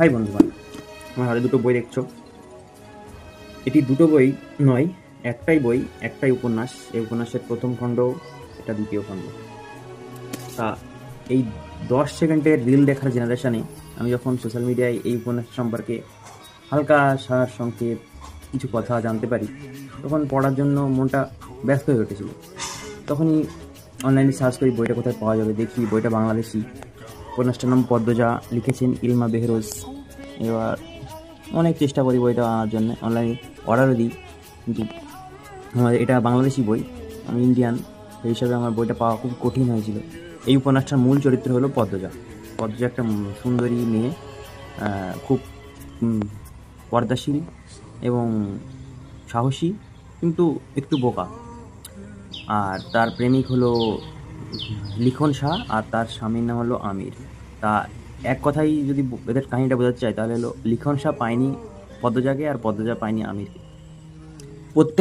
High বন্ধুগণ, আমার হাতে দুটো বই দেখছো। এটি দুটো বই নয়, একটাই বই, একটাই উপন্যাস। এই উপন্যাসের প্রথম খণ্ড, এটা দ্বিতীয় খণ্ড। তা এই 10 সেকেন্ডের রিল দেখার জেনারেশানে আমি যখন সোশ্যাল মিডিয়ায় এই উপন্যাস সম্পর্কে হালকা সার সংক্ষেপ কিছু কথা জানতে পারি, তখন পড়ার জন্য মনটা ব্যস্ত হয়ে উঠেছিল। তখনই অনলাইনে সার্চ করি বইটা কোথায় পাওয়া যাবে। দেখি বইটা বাংলাদেশি, উপন্যাসটার নাম পদ্মজা, লিখেছেন ইলমা বেহরোজ। এবার অনেক চেষ্টা করি বইটা আনার জন্য, অনলাইনে অর্ডারও দিই, কিন্তু আমার এটা বাংলাদেশি বই, আমি ইন্ডিয়ান, সেই হিসাবে আমার বইটা পাওয়া খুব কঠিন হয়েছিল। এই উপন্যাসটার মূল চরিত্র হলো পদ্মজা। পদ্মজা একটা সুন্দরী মেয়ে, খুব পর্দাশীল এবং সাহসী, কিন্তু একটু বোকা। আর তার প্রেমিক হলো লিখন শাহ, আর তার স্বামীর নাম হলো আমির। তা এক কথাই যদি এদের কাহিনীটা বোঝাতে চাই, তাহলে হলো লিখন শাহ পায়নি পদ্মজাকে, আর পদ্মজা পায়নি আমিরকে। প্রত্যেক